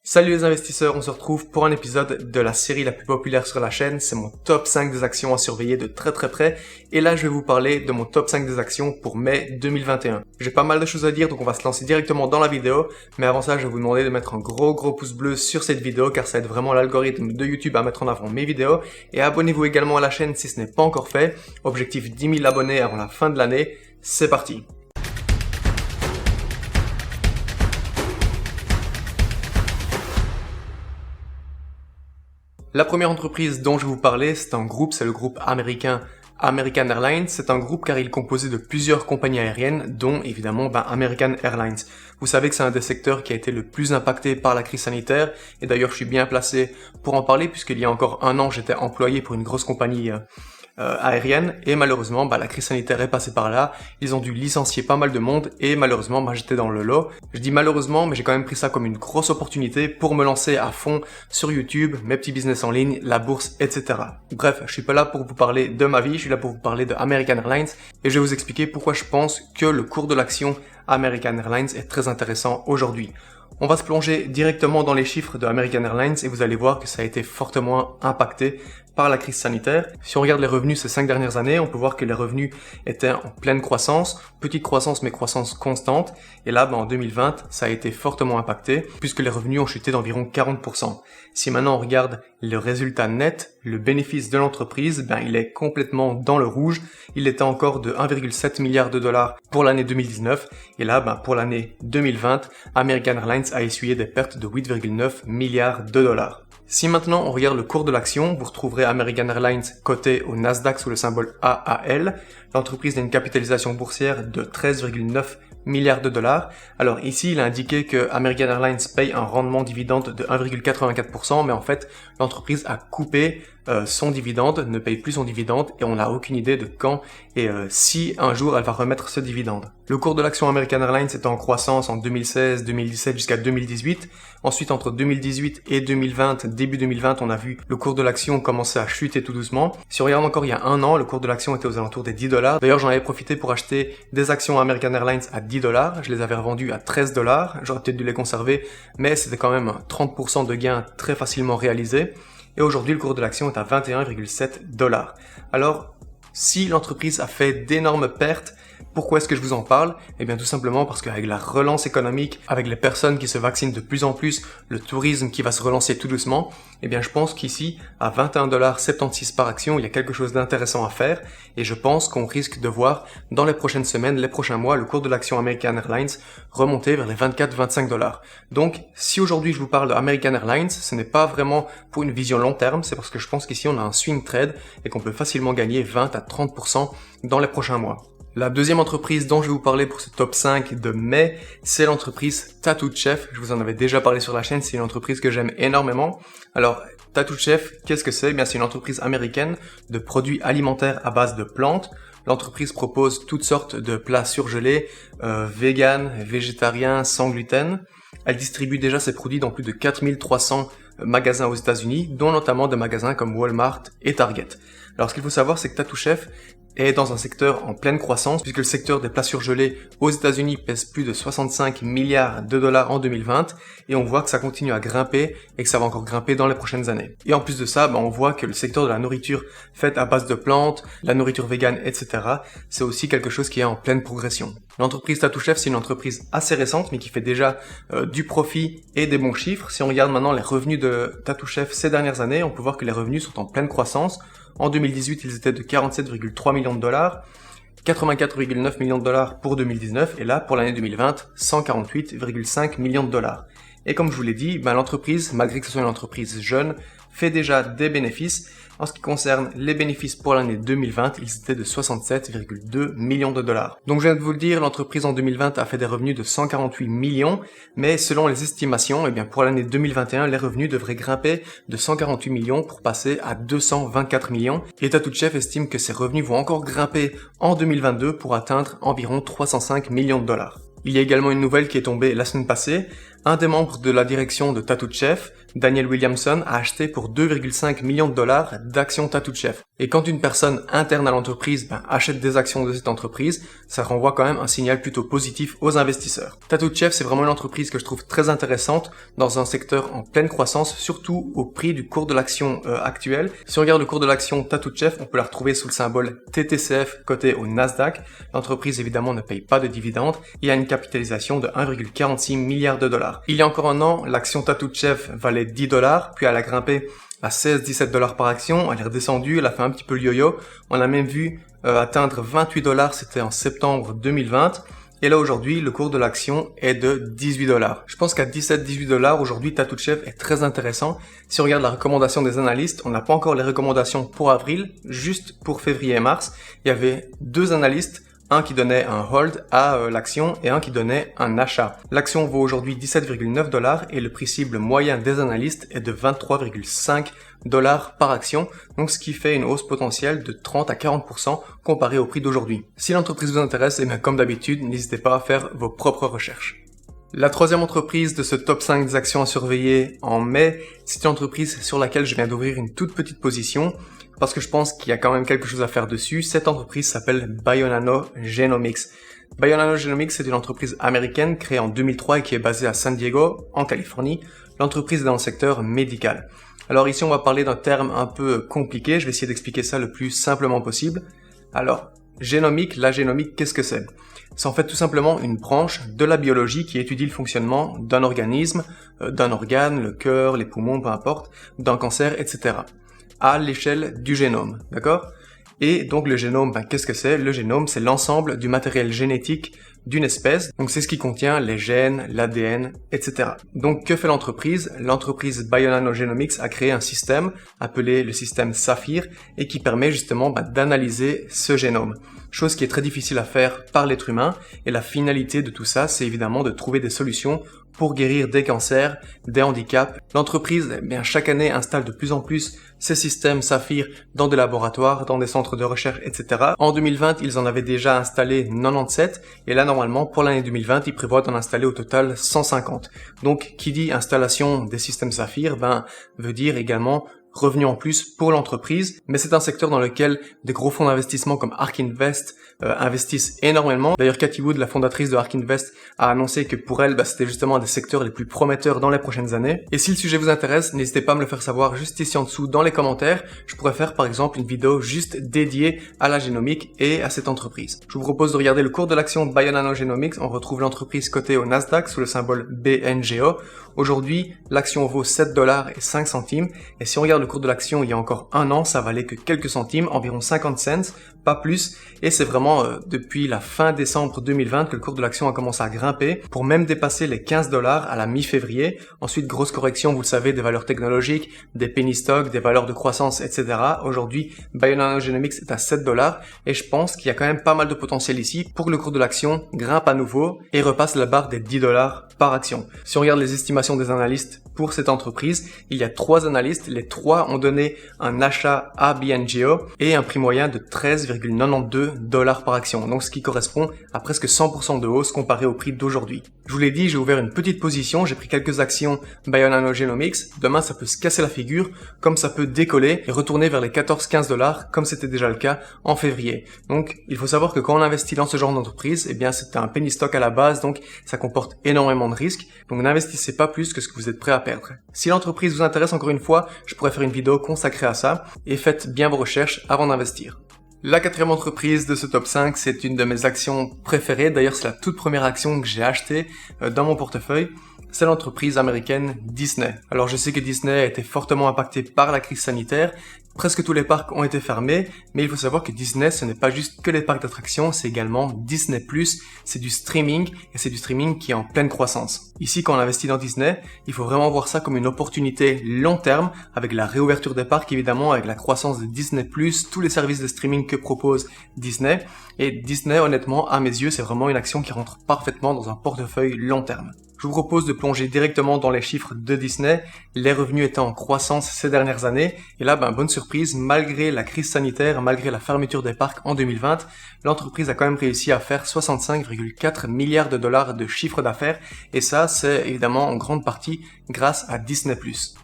Salut les investisseurs, on se retrouve pour un épisode de la série la plus populaire sur la chaîne, c'est mon top 5 des actions à surveiller de très près, et là je vais vous parler de mon top 5 des actions pour mai 2021. J'ai pas mal de choses à dire donc on va se lancer directement dans la vidéo, mais avant ça je vais vous demander de mettre un gros pouce bleu sur cette vidéo car ça aide vraiment l'algorithme de YouTube à mettre en avant mes vidéos, et abonnez-vous également à la chaîne si ce n'est pas encore fait, objectif 10 000 abonnés avant la fin de l'année, c'est parti. La première entreprise dont je vais vous parler, c'est le groupe américain American Airlines. C'est un groupe car il est composé de plusieurs compagnies aériennes, dont évidemment American Airlines. Vous savez que c'est un des secteurs qui a été le plus impacté par la crise sanitaire, et d'ailleurs je suis bien placé pour en parler puisqu'il y a encore un an j'étais employé pour une grosse compagnie aérienne, et malheureusement la crise sanitaire est passée par là, ils ont dû licencier pas mal de monde, et malheureusement j'étais dans le lot. Je dis malheureusement, mais j'ai quand même pris ça comme une grosse opportunité pour me lancer à fond sur YouTube, mes petits business en ligne, la bourse, etc. Bref, je suis pas là pour vous parler de ma vie, je suis là pour vous parler de American Airlines, et je vais vous expliquer pourquoi je pense que le cours de l'action American Airlines est très intéressant aujourd'hui. On va se plonger directement dans les chiffres de American Airlines et vous allez voir que ça a été fortement impacté par la crise sanitaire. Si on regarde les revenus ces 5 dernières années, on peut voir que les revenus étaient en pleine croissance, petite croissance mais croissance constante. Et là, en 2020, ça a été fortement impacté puisque les revenus ont chuté d'environ 40%. Si maintenant on regarde le résultat net, le bénéfice de l'entreprise, il est complètement dans le rouge. Il était encore de 1,7 milliard de dollars pour l'année 2019. Et là, pour l'année 2020, American Airlines a essuyé des pertes de 8,9 milliards de dollars. Si maintenant on regarde le cours de l'action, vous retrouverez American Airlines coté au Nasdaq sous le symbole AAL. L'entreprise a une capitalisation boursière de 13,9 milliards de dollars. Alors ici, il a indiqué que American Airlines paye un rendement dividende de 1,84%, mais en fait, l'entreprise a coupé son dividende, ne paye plus son dividende, et on n'a aucune idée de quand et si un jour elle va remettre ce dividende. Le cours de l'action American Airlines était en croissance en 2016, 2017 jusqu'à 2018. Ensuite, entre 2018 et 2020, début 2020, on a vu le cours de l'action commencer à chuter tout doucement. Si on regarde encore il y a un an, le cours de l'action était aux alentours des 10 $. D'ailleurs, j'en avais profité pour acheter des actions American Airlines à 10 $. Je les avais revendues à 13 $. J'aurais peut-être dû les conserver, mais c'était quand même 30% de gains très facilement réalisés. Et aujourd'hui, le cours de l'action est à 21,7 $. Alors, si l'entreprise a fait d'énormes pertes, pourquoi est-ce que je vous en parle? Eh bien tout simplement parce qu'avec la relance économique, avec les personnes qui se vaccinent de plus en plus, le tourisme qui va se relancer tout doucement, eh bien je pense qu'ici, à 21,76 $ par action, il y a quelque chose d'intéressant à faire, et je pense qu'on risque de voir dans les prochaines semaines, les prochains mois, le cours de l'action American Airlines remonter vers les 24-25 $. Donc si aujourd'hui je vous parle de American Airlines, ce n'est pas vraiment pour une vision long terme, c'est parce que je pense qu'ici on a un swing trade et qu'on peut facilement gagner 20 à 30% dans les prochains mois. La deuxième entreprise dont je vais vous parler pour ce top 5 de mai, c'est l'entreprise Tattooed Chef. Je vous en avais déjà parlé sur la chaîne, c'est une entreprise que j'aime énormément. Alors, Tattooed Chef, qu'est-ce que c'est? Eh bien, c'est une entreprise américaine de produits alimentaires à base de plantes. L'entreprise propose toutes sortes de plats surgelés, vegan, végétariens, sans gluten. Elle distribue déjà ses produits dans plus de 4300 magasins aux États-Unis, dont notamment des magasins comme Walmart et Target. Alors, ce qu'il faut savoir, c'est que Tattooed Chef est dans un secteur en pleine croissance, puisque le secteur des plats surgelés aux États-Unis pèse plus de 65 milliards de dollars en 2020, et on voit que ça continue à grimper et que ça va encore grimper dans les prochaines années. Et en plus de ça, on voit que le secteur de la nourriture faite à base de plantes, la nourriture végane, etc., c'est aussi quelque chose qui est en pleine progression. L'entreprise Tattooed Chef, c'est une entreprise assez récente, mais qui fait déjà du profit et des bons chiffres. Si on regarde maintenant les revenus de Tattooed Chef ces dernières années, on peut voir que les revenus sont en pleine croissance. En 2018, ils étaient de 47,3 millions de dollars, 84,9 millions de dollars pour 2019, et là, pour l'année 2020, 148,5 millions de dollars. Et comme je vous l'ai dit, l'entreprise, malgré que ce soit une entreprise jeune, fait déjà des bénéfices. En ce qui concerne les bénéfices pour l'année 2020, ils étaient de 67,2 millions de dollars. Donc je viens de vous le dire, l'entreprise en 2020 a fait des revenus de 148 millions, mais selon les estimations, pour l'année 2021, les revenus devraient grimper de 148 millions pour passer à 224 millions. Et Tattooed Chef estime que ces revenus vont encore grimper en 2022 pour atteindre environ 305 millions de dollars. Il y a également une nouvelle qui est tombée la semaine passée. Un des membres de la direction de Tattooed Chef, Daniel Williamson, a acheté pour 2,5 millions de dollars d'actions Tattooed Chef. Et quand une personne interne à l'entreprise achète des actions de cette entreprise, ça renvoie quand même un signal plutôt positif aux investisseurs. Tattooed Chef, c'est vraiment une entreprise que je trouve très intéressante dans un secteur en pleine croissance, surtout au prix du cours de l'action actuel. Si on regarde le cours de l'action Tattooed Chef, on peut la retrouver sous le symbole TTCF coté au Nasdaq. L'entreprise évidemment ne paye pas de dividendes et a une capitalisation de 1,46 milliard de dollars. Il y a encore un an, l'action Tattooed Chef valait 10 $, puis elle a grimpé à 16-17 $ par action, elle est redescendue, elle a fait un petit peu le yo-yo, on a même vu atteindre 28 $, c'était en septembre 2020, et là aujourd'hui, le cours de l'action est de 18 $. Je pense qu'à 17-18 $ aujourd'hui, Tattooed Chef est très intéressant. Si on regarde la recommandation des analystes, on n'a pas encore les recommandations pour avril, juste pour février et mars, il y avait 2 analystes, un qui donnait un hold à l'action et un qui donnait un achat. L'action vaut aujourd'hui 17,9 $ et le prix cible moyen des analystes est de 23,5 $ par action, donc ce qui fait une hausse potentielle de 30 à 40% comparé au prix d'aujourd'hui. Si l'entreprise vous intéresse, et bien comme d'habitude, n'hésitez pas à faire vos propres recherches. La troisième entreprise de ce top 5 des actions à surveiller en mai, c'est une entreprise sur laquelle je viens d'ouvrir une toute petite position parce que je pense qu'il y a quand même quelque chose à faire dessus. Cette entreprise s'appelle Bionano Genomics. Bionano Genomics, c'est une entreprise américaine créée en 2003 et qui est basée à San Diego, en Californie. L'entreprise est dans le secteur médical. Alors ici, on va parler d'un terme un peu compliqué. Je vais essayer d'expliquer ça le plus simplement possible. Alors, génomique, la génomique, qu'est-ce que c'est? C'est en fait tout simplement une branche de la biologie qui étudie le fonctionnement d'un organisme, d'un organe, le cœur, les poumons, peu importe, d'un cancer, etc. à l'échelle du génome, d'accord? Et donc le génome, qu'est-ce que c'est? Le génome, c'est l'ensemble du matériel génétique d'une espèce, donc c'est ce qui contient les gènes, l'ADN, etc. Donc que fait l'entreprise? L'entreprise Bionano Genomics a créé un système appelé le système Saphir et qui permet justement d'analyser ce génome. Chose qui est très difficile à faire par l'être humain et la finalité de tout ça, c'est évidemment de trouver des solutions pour guérir des cancers, des handicaps. L'entreprise, chaque année installe de plus en plus ces systèmes Saphir dans des laboratoires, dans des centres de recherche, etc. En 2020, ils en avaient déjà installé 97 et là, normalement, pour l'année 2020, ils prévoient d'en installer au total 150. Donc, qui dit installation des systèmes Saphir, veut dire également revenus en plus pour l'entreprise, mais c'est un secteur dans lequel des gros fonds d'investissement comme ARK Invest investissent énormément. D'ailleurs, Cathie Wood, la fondatrice de ARK Invest, a annoncé que pour elle, c'était justement un des secteurs les plus prometteurs dans les prochaines années. Et si le sujet vous intéresse, n'hésitez pas à me le faire savoir juste ici en dessous dans les commentaires. Je pourrais faire par exemple une vidéo juste dédiée à la génomique et à cette entreprise. Je vous propose de regarder le cours de l'action de Bionano Genomics. On retrouve l'entreprise cotée au Nasdaq sous le symbole BNGO. Aujourd'hui, l'action vaut 7 $ et 5 centimes. Et si on regarde le cours de l'action il y a encore un an, ça valait que quelques centimes, environ 50 cents, pas plus. Et c'est vraiment depuis la fin décembre 2020 que le cours de l'action a commencé à grimper pour même dépasser les 15 $ à la mi-février. Ensuite, grosse correction, vous le savez, des valeurs technologiques, des penny stocks, des valeurs de croissance, etc. Aujourd'hui, Bionano Genomics est à 7 $ et je pense qu'il y a quand même pas mal de potentiel ici pour que le cours de l'action grimpe à nouveau et repasse la barre des 10 $ par action. Si on regarde les estimations des analystes pour cette entreprise, il y a 3 analystes, les 3 ont donné un achat à BNGO et un prix moyen de 13,92 $ par action, donc ce qui correspond à presque 100% de hausse comparé au prix d'aujourd'hui. Je vous l'ai dit, j'ai ouvert une petite position, j'ai pris quelques actions Bionano Genomics, demain ça peut se casser la figure, comme ça peut décoller et retourner vers les 14-15 $, comme c'était déjà le cas en février. Donc il faut savoir que quand on investit dans ce genre d'entreprise, c'est un penny stock à la base, donc ça comporte énormément de risques, donc n'investissez pas plus que ce que vous êtes prêt à perdre. Si l'entreprise vous intéresse, encore une fois, je pourrais faire une vidéo consacrée à ça, et faites bien vos recherches avant d'investir. La quatrième entreprise de ce top 5, c'est une de mes actions préférées. D'ailleurs, c'est la toute première action que j'ai achetée dans mon portefeuille. C'est l'entreprise américaine Disney. Alors, je sais que Disney a été fortement impacté par la crise sanitaire. Presque tous les parcs ont été fermés, mais il faut savoir que Disney, ce n'est pas juste que les parcs d'attractions, c'est également Disney+, c'est du streaming, et c'est du streaming qui est en pleine croissance. Ici, quand on investit dans Disney, il faut vraiment voir ça comme une opportunité long terme, avec la réouverture des parcs évidemment, avec la croissance de Disney+, tous les services de streaming que propose Disney, et Disney, honnêtement, à mes yeux, c'est vraiment une action qui rentre parfaitement dans un portefeuille long terme. Je Je vous propose de plonger directement dans les chiffres de Disney, les revenus étant en croissance ces dernières années. Et là, bonne surprise, malgré la crise sanitaire, malgré la fermeture des parcs en 2020, l'entreprise a quand même réussi à faire 65,4 milliards de dollars de chiffre d'affaires. Et ça, c'est évidemment en grande partie grâce à Disney+.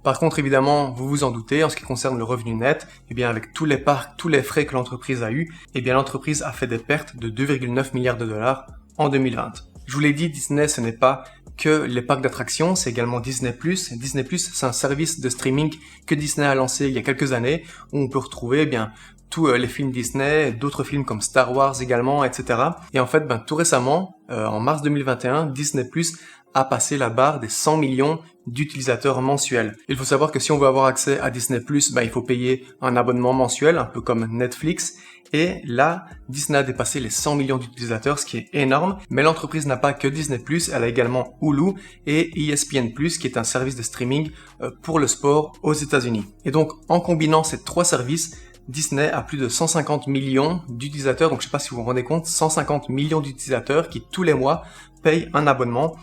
Par contre, évidemment, vous vous en doutez, en ce qui concerne le revenu net, avec tous les parcs, tous les frais que l'entreprise a eu, l'entreprise a fait des pertes de 2,9 milliards de dollars en 2020. Je vous l'ai dit, Disney, ce n'est pas que les parcs d'attractions, c'est également Disney+. Disney+, c'est un service de streaming que Disney a lancé il y a quelques années, où on peut retrouver tous les films Disney, d'autres films comme Star Wars également, etc. Et en fait, tout récemment, en mars 2021, Disney+, a passé la barre des 100 millions d'utilisateurs mensuels. Il faut savoir que si on veut avoir accès à Disney+, il faut payer un abonnement mensuel, un peu comme Netflix. Et là, Disney a dépassé les 100 millions d'utilisateurs, ce qui est énorme. Mais l'entreprise n'a pas que Disney+, elle a également Hulu et ESPN+, qui est un service de streaming pour le sport aux États-Unis. Et donc, en combinant ces trois services, Disney a plus de 150 millions d'utilisateurs, donc je ne sais pas si vous vous rendez compte, 150 millions d'utilisateurs qui tous les mois payent un abonnement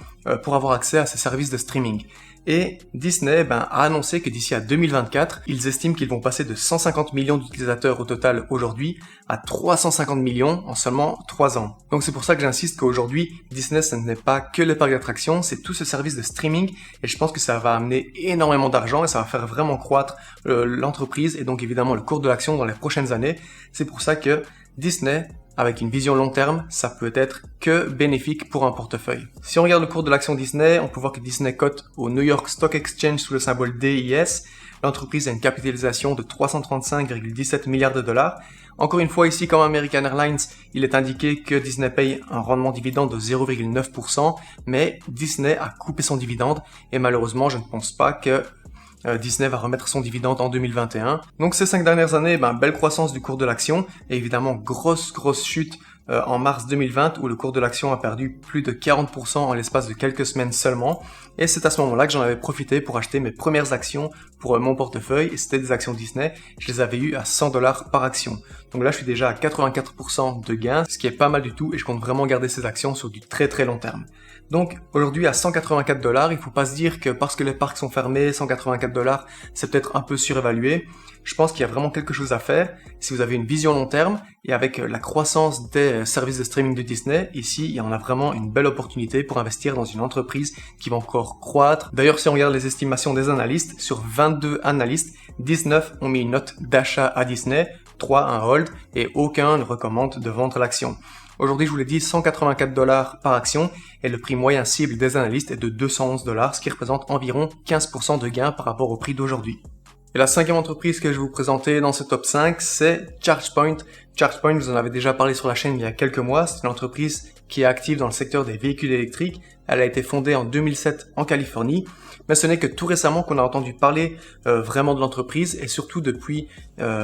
pour avoir accès à ces services de streaming. Et Disney a annoncé que d'ici à 2024, ils estiment qu'ils vont passer de 150 millions d'utilisateurs au total aujourd'hui à 350 millions en seulement 3 ans. Donc c'est pour ça que j'insiste qu'aujourd'hui, Disney ce n'est pas que les parcs d'attractions, c'est tout ce service de streaming et je pense que ça va amener énormément d'argent et ça va faire vraiment croître l'entreprise et donc évidemment le cours de l'action dans les prochaines années. C'est pour ça que Disney, avec une vision long terme, ça peut être que bénéfique pour un portefeuille. Si on regarde le cours de l'action Disney, on peut voir que Disney cote au New York Stock Exchange sous le symbole DIS. L'entreprise a une capitalisation de 335,17 milliards de dollars. Encore une fois, ici, comme American Airlines, il est indiqué que Disney paye un rendement dividende de 0,9%, mais Disney a coupé son dividende et malheureusement, je ne pense pas que Disney va remettre son dividende en 2021. Donc ces 5 dernières années, belle croissance du cours de l'action et évidemment grosse chute en mars 2020 où le cours de l'action a perdu plus de 40% en l'espace de quelques semaines seulement. Et c'est à ce moment-là que j'en avais profité pour acheter mes premières actions pour mon portefeuille et c'était des actions Disney. Je les avais eues à 100 $ par action. Donc là, je suis déjà à 84% de gains, ce qui est pas mal du tout et je compte vraiment garder ces actions sur du très long terme. Donc aujourd'hui à 184 $, il faut pas se dire que parce que les parcs sont fermés, 184 $, c'est peut-être un peu surévalué. Je pense qu'il y a vraiment quelque chose à faire si vous avez une vision long terme et avec la croissance des services de streaming de Disney, ici il y en a vraiment une belle opportunité pour investir dans une entreprise qui va encore croître. D'ailleurs si on regarde les estimations des analystes, sur 22 analystes, 19 ont mis une note d'achat à Disney, 3 un hold et aucun ne recommande de vendre l'action. Aujourd'hui, je vous l'ai dit, 184 $ par action et le prix moyen cible des analystes est de 211 $, ce qui représente environ 15% de gain par rapport au prix d'aujourd'hui. Et la cinquième entreprise que je vais vous présenter dans ce top 5, c'est ChargePoint. ChargePoint, vous en avez déjà parlé sur la chaîne il y a quelques mois, c'est une entreprise qui est active dans le secteur des véhicules électriques. Elle a été fondée en 2007 en Californie, mais ce n'est que tout récemment qu'on a entendu parler vraiment de l'entreprise et surtout depuis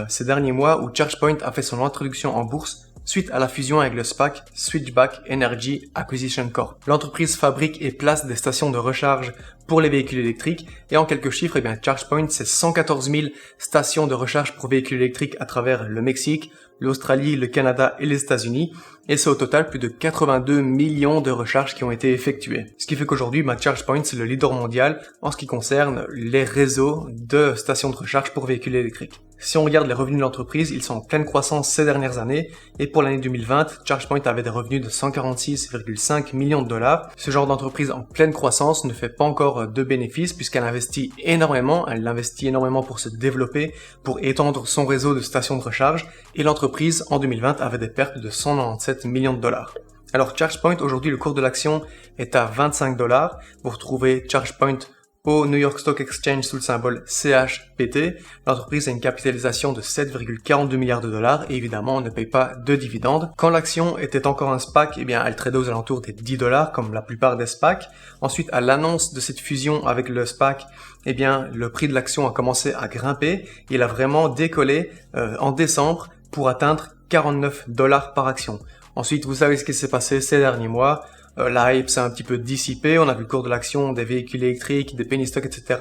ces derniers mois où ChargePoint a fait son introduction en bourse suite à la fusion avec le SPAC Switchback Energy Acquisition Corp. L'entreprise fabrique et place des stations de recharge pour les véhicules électriques et en quelques chiffres, ChargePoint c'est 114 000 stations de recharge pour véhicules électriques à travers le Mexique, l'Australie, le Canada et les États-Unis et c'est au total plus de 82 millions de recharges qui ont été effectuées. Ce qui fait qu'aujourd'hui, ChargePoint c'est le leader mondial en ce qui concerne les réseaux de stations de recharge pour véhicules électriques. Si on regarde les revenus de l'entreprise, ils sont en pleine croissance ces dernières années et pour l'année 2020, ChargePoint avait des revenus de 146,5 millions de dollars. Ce genre d'entreprise en pleine croissance ne fait pas encore de bénéfices puisqu'elle investit énormément, elle investit énormément pour se développer, pour étendre son réseau de stations de recharge et l'entreprise en 2020 avait des pertes de 197 millions de dollars. Alors ChargePoint, aujourd'hui le cours de l'action est à 25 $. Vous retrouvez ChargePoint au New York Stock Exchange sous le symbole CHPT. L'entreprise a une capitalisation de 7,42 milliards de dollars et évidemment on ne paye pas de dividendes. Quand l'action était encore un SPAC, elle tradait aux alentours des 10 $ comme la plupart des SPAC. Ensuite, à l'annonce de cette fusion avec le SPAC, le prix de l'action a commencé à grimper. Il a vraiment décollé en décembre pour atteindre 49 $ par action. Ensuite, vous savez ce qui s'est passé ces derniers mois. La hype s'est un petit peu dissipée, on a vu le cours de l'action des véhicules électriques, des penny stocks, etc.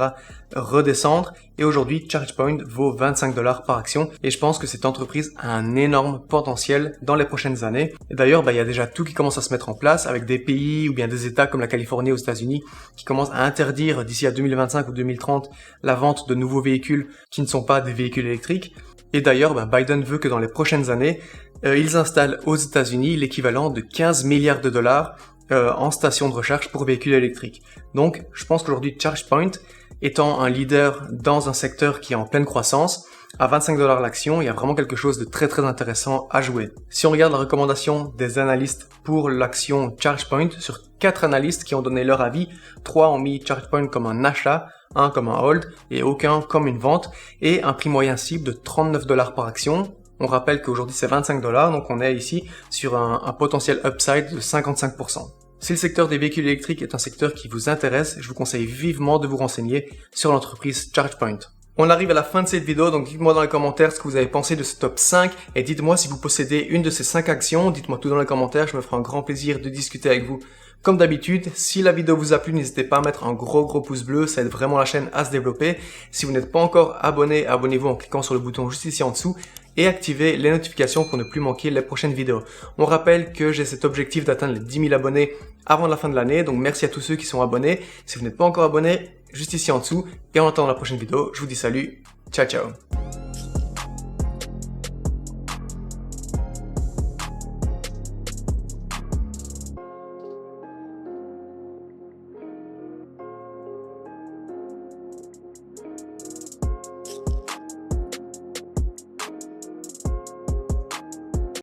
redescendre. Et aujourd'hui, ChargePoint vaut 25 $ par action. Et je pense que cette entreprise a un énorme potentiel dans les prochaines années. Et d'ailleurs, il y a déjà tout qui commence à se mettre en place avec des pays ou bien des États comme la Californie aux États-Unis qui commencent à interdire d'ici à 2025 ou 2030 la vente de nouveaux véhicules qui ne sont pas des véhicules électriques. Et d'ailleurs, Biden veut que dans les prochaines années, ils installent aux États-Unis l'équivalent de 15 milliards de dollars en stations de recharge pour véhicules électriques. Donc, je pense qu'aujourd'hui, ChargePoint, étant un leader dans un secteur qui est en pleine croissance, à 25 $ l'action, il y a vraiment quelque chose de très très intéressant à jouer. Si on regarde la recommandation des analystes pour l'action ChargePoint, sur 4 analystes qui ont donné leur avis, 3 ont mis ChargePoint comme un achat, 1 comme un hold et aucun comme une vente, et un prix moyen cible de 39 $ par action. On rappelle qu'aujourd'hui c'est 25 $, donc on est ici sur un potentiel upside de 55%. Si le secteur des véhicules électriques est un secteur qui vous intéresse, je vous conseille vivement de vous renseigner sur l'entreprise ChargePoint. On arrive à la fin de cette vidéo, donc dites-moi dans les commentaires ce que vous avez pensé de ce top 5 et dites-moi si vous possédez une de ces 5 actions, dites-moi tout dans les commentaires, je me ferai un grand plaisir de discuter avec vous. Comme d'habitude, si la vidéo vous a plu, n'hésitez pas à mettre un gros pouce bleu, ça aide vraiment la chaîne à se développer. Si vous n'êtes pas encore abonné, abonnez-vous en cliquant sur le bouton juste ici en dessous et activez les notifications pour ne plus manquer les prochaines vidéos. On rappelle que j'ai cet objectif d'atteindre les 10 000 abonnés avant la fin de l'année, donc merci à tous ceux qui sont abonnés. Si vous n'êtes pas encore abonné, juste ici en dessous, et en attendant la prochaine vidéo, je vous dis salut, ciao ciao.